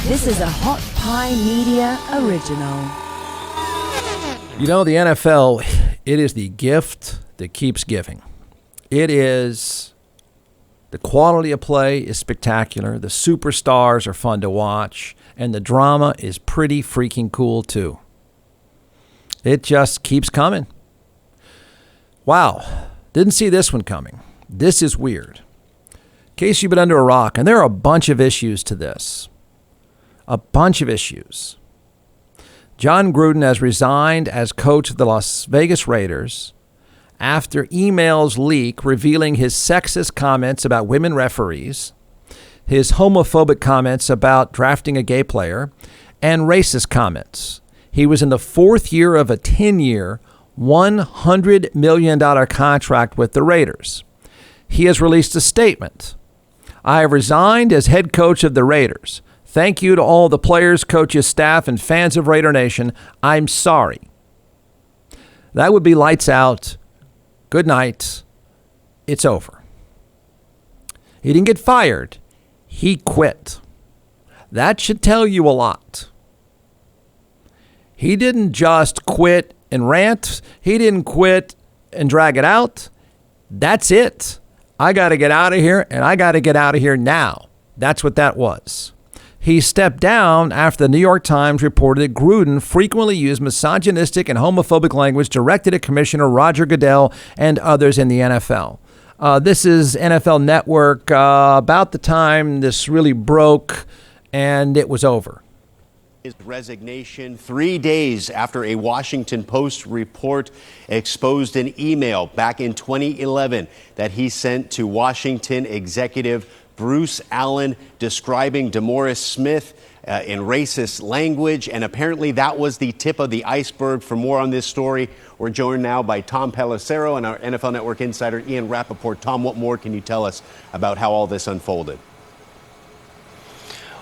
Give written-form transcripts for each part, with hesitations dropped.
This is a Hot Pie Media original. You know, the NFL, it is the gift that keeps giving. It is, the quality of play is spectacular. The superstars are fun to watch. And the drama is pretty freaking cool, too. It just keeps coming. Wow. Didn't see this one coming. This is weird. In case you've been under a rock, and there are a bunch of issues to this. A bunch of issues. John Gruden has resigned as coach of the Las Vegas Raiders after emails leak revealing his sexist comments about women referees, his homophobic comments about drafting a gay player, and racist comments. He was in the fourth year of a 10-year, $100 million contract with the Raiders. He has released a statement. I have resigned as head coach of the Raiders. Thank you to all the players, coaches, staff, and fans of Raider Nation. I'm sorry. That would be lights out. Good night. It's over. He didn't get fired. He quit. That should tell you a lot. He didn't just quit and rant. He didn't quit and drag it out. That's it. I got to get out of here, and I got to get out of here now. That's what that was. He stepped down after the New York Times reported that Gruden frequently used misogynistic and homophobic language directed at Commissioner Roger Goodell and others in the NFL. This is NFL Network about the time this really broke, and it was over. His resignation 3 days after a Washington Post report exposed an email back in 2011 that he sent to Washington executive Bruce Allen describing DeMaurice Smith in racist language. And apparently that was the tip of the iceberg. For more on this story, we're joined now by Tom Pelissero and our NFL Network insider Ian Rappaport. Tom, what more can you tell us about how all this unfolded?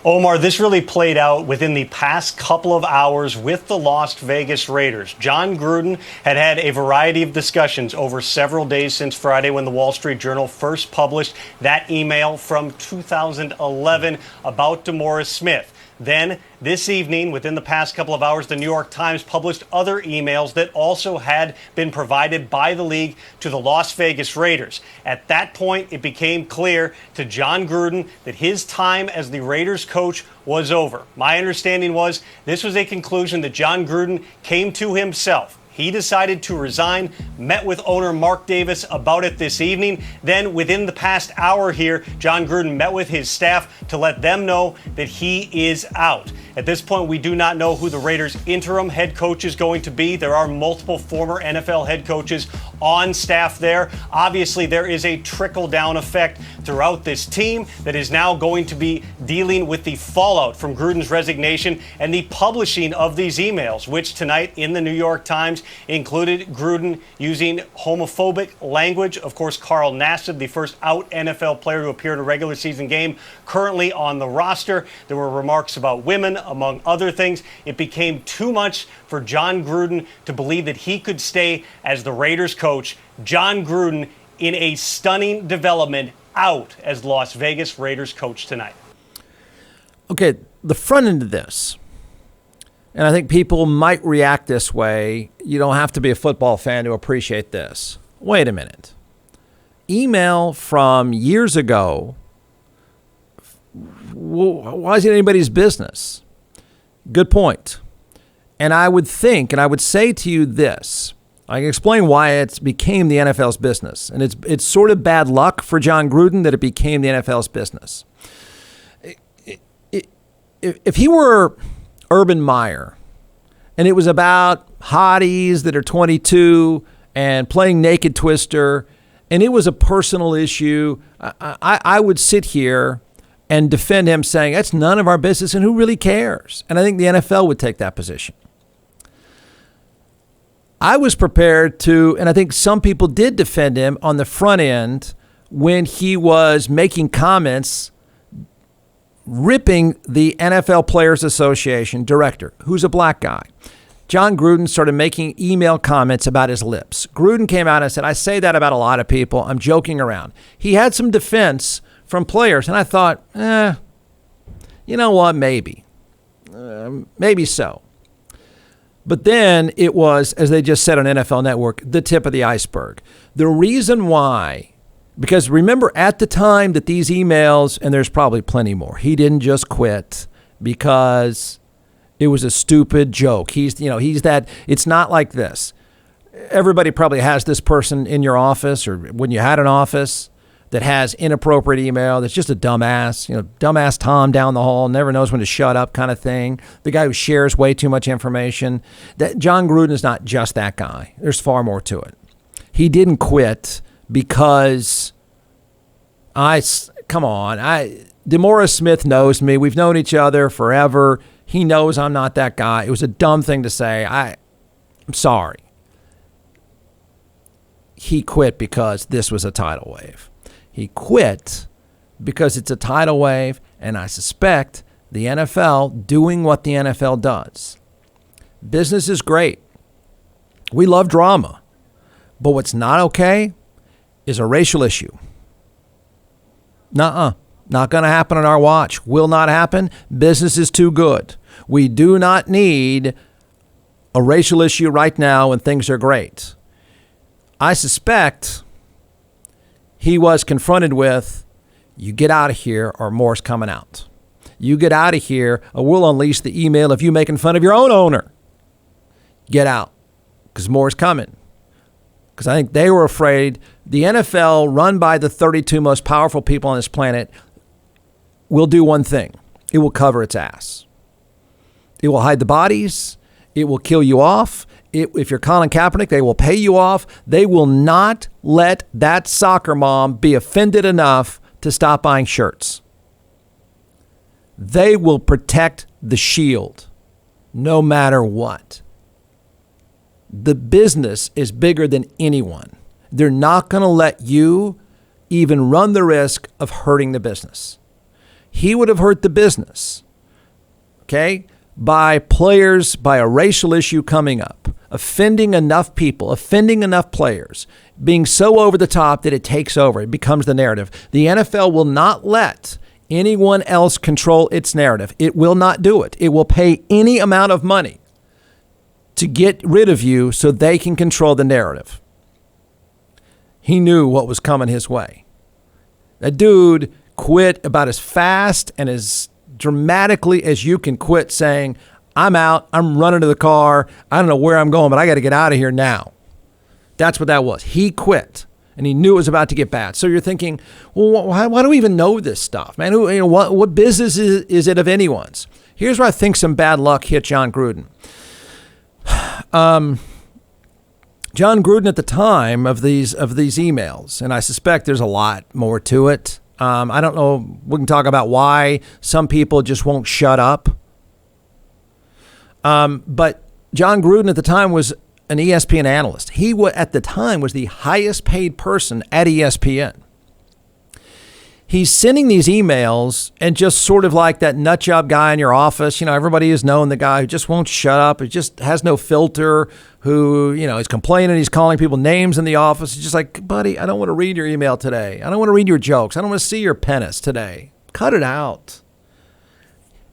Omar, this really played out within the past couple of hours with the Las Vegas Raiders. John Gruden had had a variety of discussions over several days since Friday when the Wall Street Journal first published that email from 2011 about DeMaurice Smith. Then, this evening, within the past couple of hours, the New York Times published other emails that also had been provided by the league to the Las Vegas Raiders. At that point, it became clear to John Gruden that his time as the Raiders coach was over. My understanding was this was a conclusion that John Gruden came to himself. He decided to resign, met with owner Mark Davis about it this evening. Then within the past hour here, John Gruden met with his staff to let them know that he is out. At this point, we do not know who the Raiders' interim head coach is going to be. There are multiple former NFL head coaches on staff there. Obviously, there is a trickle-down effect throughout this team that is now going to be dealing with the fallout from Gruden's resignation and the publishing of these emails, which tonight in the New York Times included Gruden using homophobic language. Of course, Carl Nassib, the first out NFL player to appear in a regular season game, currently on the roster. There were remarks about women, among other things. It became too much for John Gruden to believe that he could stay as the Raiders coach. John Gruden, in a stunning development, out as Las Vegas Raiders coach tonight. Okay, the front end of this, and I think people might react this way. You don't have to be a football fan to appreciate this. Wait a minute. Email from years ago, why is it anybody's business? Good point. And I would think, and I would say to you this, I can explain why it became the NFL's business. And it's sort of bad luck for John Gruden that it became the NFL's business. If he were Urban Meyer, and it was about hotties that are 22 and playing naked twister, and it was a personal issue, I would sit here and defend him saying, that's none of our business and who really cares? And I think the NFL would take that position. I was prepared to, and I think some people did defend him on the front end when he was making comments ripping the NFL Players Association director, who's a black guy. John Gruden started making email comments about his lips. Gruden came out and said, I say that about a lot of people. I'm joking around. He had some defense from players, and I thought, you know what, maybe. Maybe so. But then it was, as they just said on NFL Network, the tip of the iceberg. The reason why, because remember at the time that these emails, and there's probably plenty more, he didn't just quit because it was a stupid joke. He's that, it's not like this. Everybody probably has this person in your office or when you had an office that has inappropriate email, that's just a dumbass, dumbass Tom down the hall, never knows when to shut up kind of thing. The guy who shares way too much information. That John Gruden is not just that guy. There's far more to it. He didn't quit because DeMaurice Smith knows me. We've known each other forever. He knows I'm not that guy. It was a dumb thing to say. I'm sorry. He quit because this was a tidal wave. He quit because it's a tidal wave, and I suspect the NFL doing what the NFL does. Business is great. We love drama. But what's not okay is a racial issue. Not going to happen on our watch. Will not happen. Business is too good. We do not need a racial issue right now when things are great. I suspect he was confronted with, you get out of here or more's coming out. You get out of here or we'll unleash the email of you making fun of your own owner. Get out because more's coming. Because I think they were afraid the NFL, run by the 32 most powerful people on this planet, will do one thing. It will cover its ass. It will hide the bodies. It will kill you off. If you're Colin Kaepernick, they will pay you off. They will not let that soccer mom be offended enough to stop buying shirts. They will protect the shield no matter what. The business is bigger than anyone. They're not going to let you even run the risk of hurting the business. He would have hurt the business, okay, by a racial issue coming up, offending enough people, offending enough players, being so over the top that it takes over. It becomes the narrative. The NFL will not let anyone else control its narrative. It will not do it. It will pay any amount of money to get rid of you so they can control the narrative. He knew what was coming his way. That dude quit about as fast and as dramatically as you can quit, saying, I'm out, I'm running to the car, I don't know where I'm going, but I got to get out of here now. That's what that was. He quit, and he knew it was about to get bad. So you're thinking, well, why do we even know this stuff, man? What business is it of anyone's? Here's where I think some bad luck hit John Gruden. John Gruden at the time of these emails, and I suspect there's a lot more to it. I don't know. We can talk about why some people just won't shut up. But John Gruden at the time was an ESPN analyst. He at the time was the highest paid person at ESPN. He's sending these emails and just sort of like that nut job guy in your office. Everybody has known the guy who just won't shut up. Who just has no filter, who, is complaining. He's calling people names in the office. It's just like, buddy, I don't want to read your email today. I don't want to read your jokes. I don't want to see your penis today. Cut it out.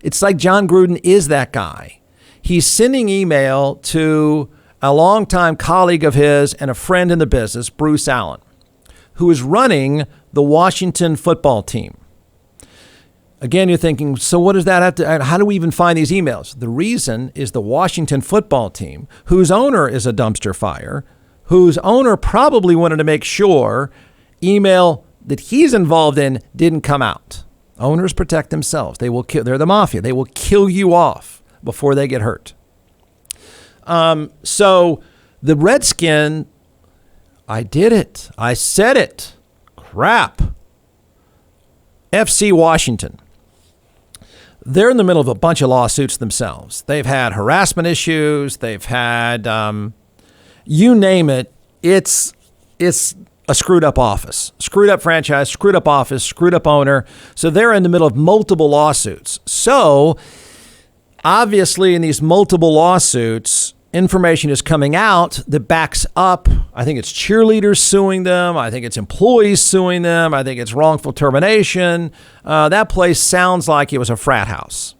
It's like John Gruden is that guy. He's sending email to a longtime colleague of his and a friend in the business, Bruce Allen, who is running the Washington football team. Again, you're thinking, so what does that have to, how do we even find these emails? The reason is the Washington football team, whose owner is a dumpster fire, whose owner probably wanted to make sure email that he's involved in didn't come out. Owners protect themselves. They will kill, they're the mafia. They will kill you off before they get hurt. So the Redskin, I did it. I said it. Crap. FC Washington. They're in the middle of a bunch of lawsuits themselves. They've had harassment issues. They've had, you name it. It's a screwed up office, screwed up franchise, screwed up office, screwed up owner. So they're in the middle of multiple lawsuits. So obviously in these multiple lawsuits, information is coming out that backs up. I think it's cheerleaders suing them. I think it's employees suing them. I think it's wrongful termination. That place sounds like it was a frat house.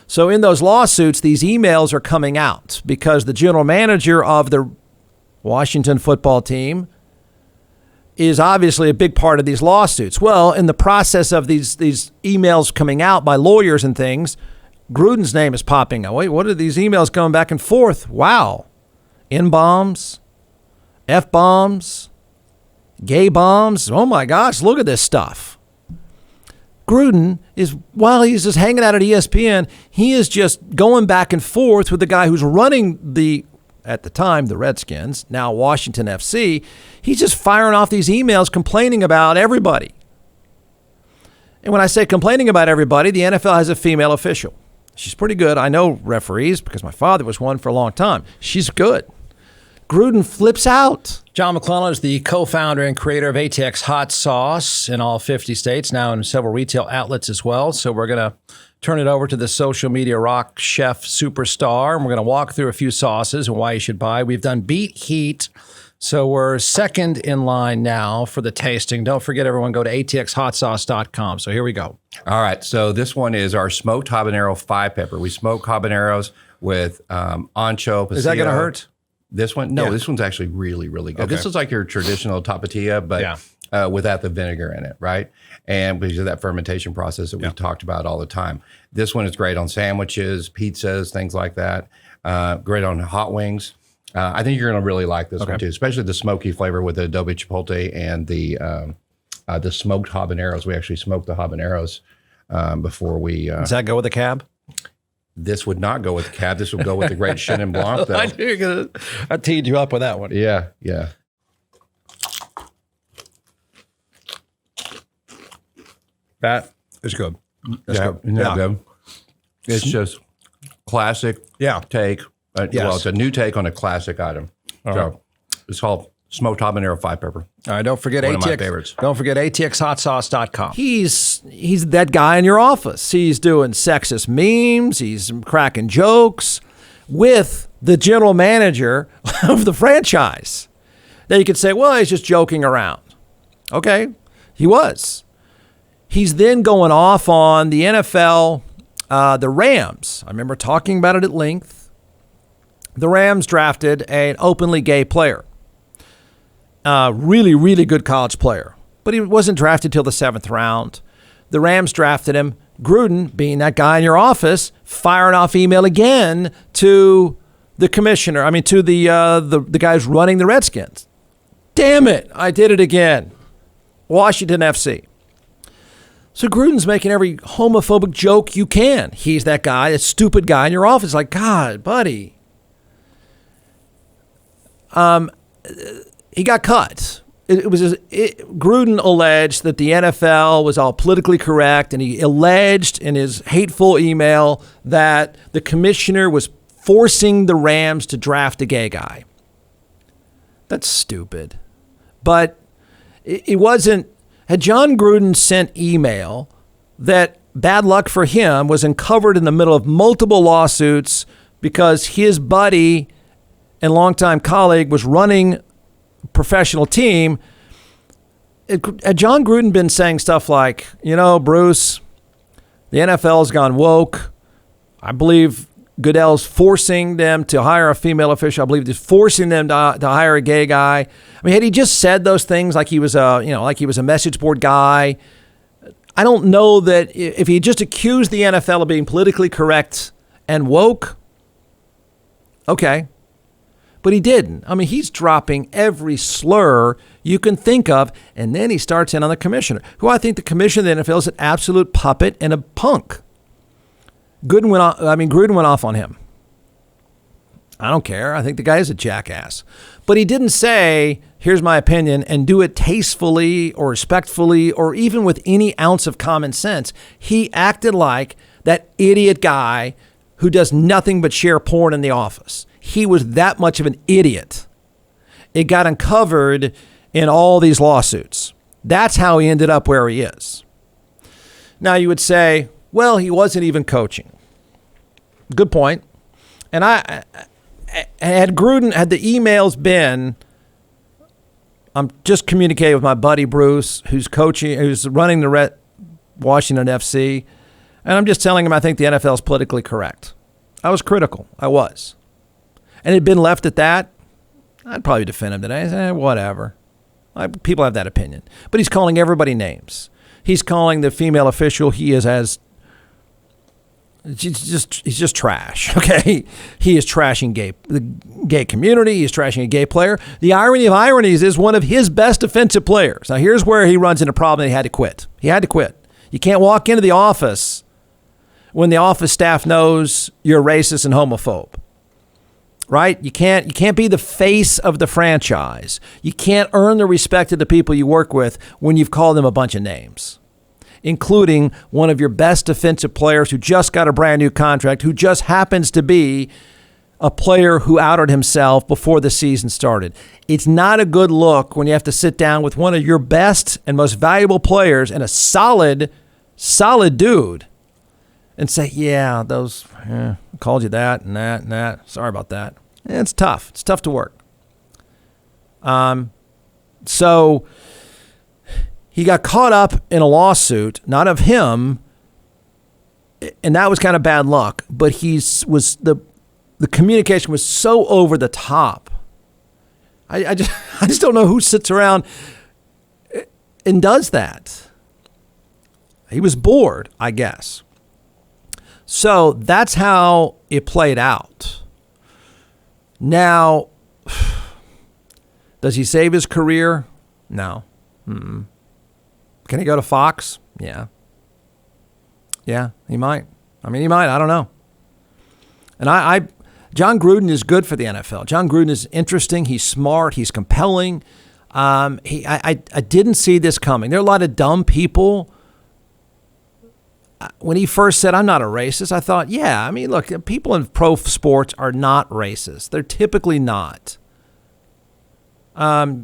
So in those lawsuits, these emails are coming out because the general manager of the Washington football team is obviously a big part of these lawsuits. Well, in the process of these emails coming out by lawyers and things, Gruden's name is popping up. Wait, what are these emails going back and forth? Wow. N-bombs, F-bombs, gay bombs. Oh my gosh, look at this stuff. Gruden is, while he's just hanging out at ESPN, he is just going back and forth with the guy who's running at the time, the Redskins, now Washington FC. He's just firing off these emails complaining about everybody. And when I say complaining about everybody, the NFL has a female official. She's pretty good. I know referees because my father was one for a long time. She's good. Gruden flips out. John McClellan is the co-founder and creator of ATX Hot Sauce in all 50 states, now in several retail outlets as well. So we're going to turn it over to the social media rock chef superstar, and we're going to walk through a few sauces and why you should buy. We've done Beat Heat, so we're second in line now for the tasting. Don't forget, everyone, go to atxhotsauce.com. So here we go. All right, so this one is our smoked habanero 5-pepper. We smoke habaneros with ancho, pasilla. Is that going to hurt? This one? No, Yeah. This one's actually really, really good. Okay. This is like your traditional tapatilla, but without the vinegar in it, right? And because of that fermentation process that we've talked about all the time. This one is great on sandwiches, pizzas, things like that. Great on hot wings. I think you're going to really like this one too, especially the smoky flavor with the adobe chipotle and the smoked habaneros. We actually smoked the habaneros before we. Does that go with the cab? This would not go with cab. This would go with the great Chenin Blanc, though. I teed you up with that one. Yeah, yeah. That is good. That's good. Isn't that good? It's just classic take. Well, it's a new take on a classic item. So it's called smoked habanero 5-pepper. All right, don't forget One ATX. of my favorites. Don't forget atxhotsauce.com. He's that guy in your office. He's doing sexist memes. He's cracking jokes with the general manager of the franchise. Now you could say, well, he's just joking around. Okay, he was. He's then going off on the NFL, the Rams. I remember talking about it at length. The Rams drafted an openly gay player. Really, really good college player. But he wasn't drafted till the 7th round. The Rams drafted him. Gruden, being that guy in your office, firing off email again to the commissioner. I mean, to the guys running the Redskins. Damn it, I did it again. Washington FC. So Gruden's making every homophobic joke you can. He's that guy, a stupid guy in your office. Like, God, buddy. He got cut. Gruden alleged that the NFL was all politically correct, and he alleged in his hateful email that the commissioner was forcing the Rams to draft a gay guy. That's stupid. But it wasn't. Had John Gruden sent email that, bad luck for him, was uncovered in the middle of multiple lawsuits because his buddy and longtime colleague was running a professional team, had John Gruden been saying stuff like, you know, Bruce, the NFL's gone woke. I believe Goodell's forcing them to hire a female official. I believe he's forcing them to hire a gay guy. I mean, had he just said those things like he was a message board guy, I don't know that if he just accused the NFL of being politically correct and woke, okay. But he didn't. I mean, he's dropping every slur you can think of, and then he starts in on the commissioner, who I think the commissioner of the NFL is an absolute puppet and a punk. Gruden went off on him. I don't care. I think the guy is a jackass. But he didn't say, here's my opinion, and do it tastefully or respectfully or even with any ounce of common sense. He acted like that idiot guy who does nothing but share porn in the office. He was that much of an idiot. It got uncovered in all these lawsuits. That's how he ended up where he is. Now you would say, well, he wasn't even coaching. Good point. And had the emails been, I'm just communicating with my buddy Bruce, who's coaching, who's running the Washington FC. And I'm just telling him I think the NFL is politically correct. I was critical. I was. And it had been left at that, I'd probably defend him today. Say, whatever. People have that opinion. But he's calling everybody names. He's calling the female official he's just trash, okay? He is trashing the gay community. He's trashing a gay player. The irony of ironies is one of his best defensive players. Now, here's where he runs into a problem that he had to quit. He had to quit. You can't walk into the office when the office staff knows you're racist and homophobe, right? You can't be the face of the franchise. You can't earn the respect of the people you work with when you've called them a bunch of names, including one of your best defensive players who just got a brand new contract, who just happens to be a player who outed himself before the season started. It's not a good look when you have to sit down with one of your best and most valuable players and a solid dude and say, yeah, called you that and that and that. Sorry about that. It's tough. It's tough to work. So he got caught up in a lawsuit, not of him, and that was kind of bad luck, but the communication was so over the top. I just don't know who sits around and does that. He was bored, I guess. So that's how it played out. Now, does he save his career? No. Mm-mm. Can he go to Fox? Yeah. Yeah, he might. He might. I don't know. And John Gruden is good for the NFL. John Gruden is interesting. He's smart. He's compelling. I didn't see this coming. There are a lot of dumb people. When he first said, I'm not a racist, I thought, yeah, look, people in pro sports are not racist. They're typically not. You're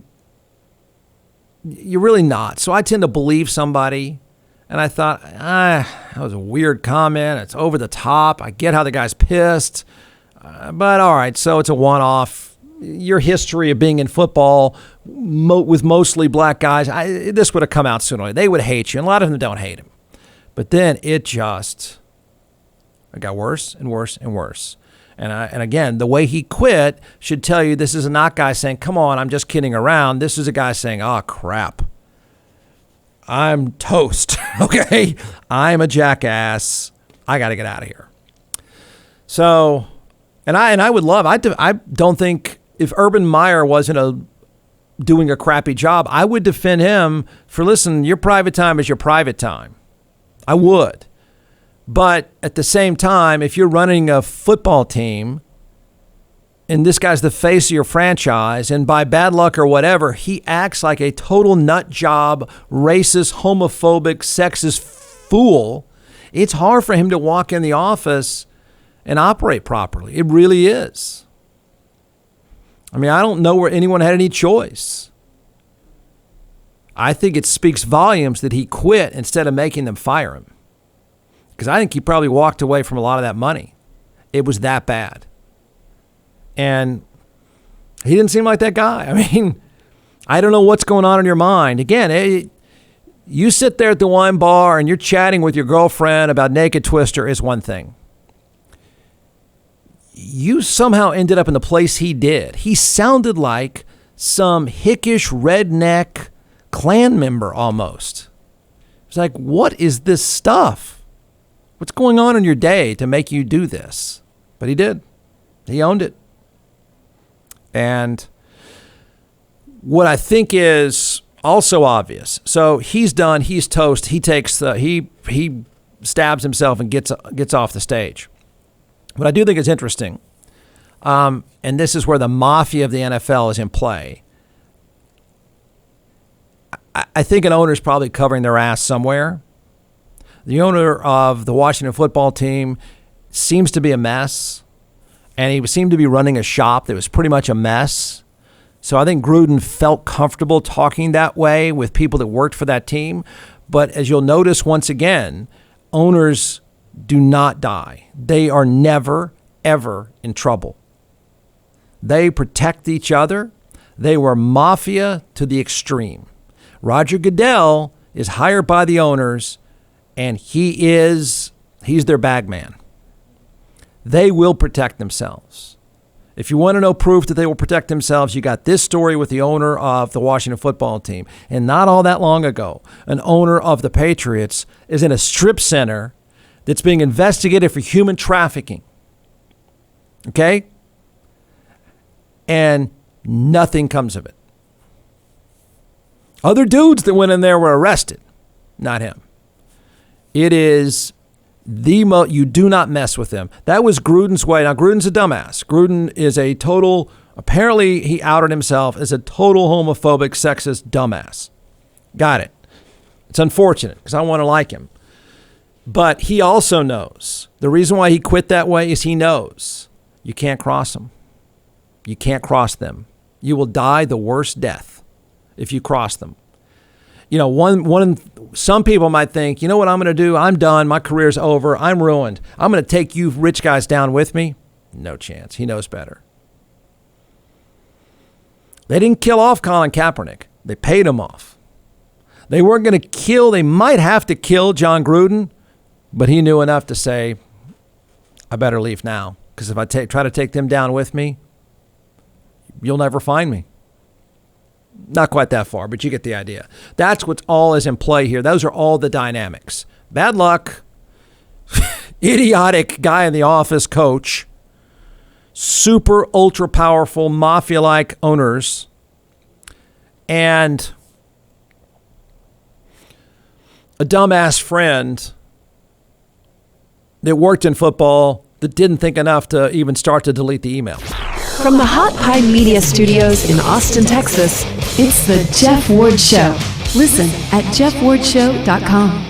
really not. So I tend to believe somebody. And I thought, that was a weird comment. It's over the top. I get how the guy's pissed. But all right, so it's a one-off. Your history of being in football with mostly black guys, this would have come out sooner or later. They would hate you, and a lot of them don't hate him. But then it got worse and worse and worse. And again, the way he quit should tell you this is a not guy saying, come on, I'm just kidding around. This is a guy saying, oh, crap. I'm toast, okay? I'm a jackass. I got to get out of here. So, and I would love, I don't think if Urban Meyer wasn't doing a crappy job, I would defend him for, listen, your private time is your private time. I would. But at the same time, if you're running a football team and this guy's the face of your franchise, and by bad luck or whatever, he acts like a total nut job, racist, homophobic, sexist fool, it's hard for him to walk in the office and operate properly. It really is. I don't know where anyone had any choice. I think it speaks volumes that he quit instead of making them fire him. Because I think he probably walked away from a lot of that money. It was that bad. And he didn't seem like that guy. I don't know what's going on in your mind. Again, you sit there at the wine bar and you're chatting with your girlfriend about Naked Twister is one thing. You somehow ended up in the place he did. He sounded like some hickish redneck Klan member almost. It's like, what is this stuff? What's going on in your day to make you do this? But he did. He owned it. And what I think is also obvious. So he's done. He's toast. He takes he stabs himself and gets off the stage. What I do think is interesting, and this is where the mafia of the NFL is in play. I think an owner is probably covering their ass somewhere. The owner of the Washington football team seems to be a mess, and he seemed to be running a shop that was pretty much a mess. So I think Gruden felt comfortable talking that way with people that worked for that team. But as you'll notice once again, owners do not die. They are never, ever in trouble. They protect each other. They were mafia to the extreme. Roger Goodell is hired by the owners, and he is He's their bag man. They will protect themselves. If you want to know proof that they will protect themselves, you got this story with the owner of the Washington football team. And not all that long ago, an owner of the Patriots is in a strip center that's being investigated for human trafficking. Okay? And nothing comes of it. Other dudes that went in there were arrested, not him. It is you do not mess with them. That was Gruden's way. Now, Gruden's a dumbass. Gruden is a total, apparently he outed himself as a total homophobic, sexist dumbass. Got it. It's unfortunate because I want to like him. But he also knows. The reason why he quit that way is he knows you can't cross them. You can't cross them. You will die the worst death if you cross them. You know, some people might think, you know what I'm going to do? I'm done. My career's over. I'm ruined. I'm going to take you rich guys down with me. No chance. He knows better. They didn't kill off Colin Kaepernick. They paid him off. They weren't going to kill. They might have to kill John Gruden, but he knew enough to say, I better leave now. Because if I try to take them down with me, you'll never find me. Not quite that far, but you get the idea. That's what's all is in play here. Those are all the dynamics. Bad luck, idiotic guy in the office coach, super ultra powerful mafia-like owners, and a dumbass friend that worked in football that didn't think enough to even start to delete the email. From the Hot Pie Media Studios in Austin, Texas, it's the Jeff Ward Show. Listen at jeffwardshow.com.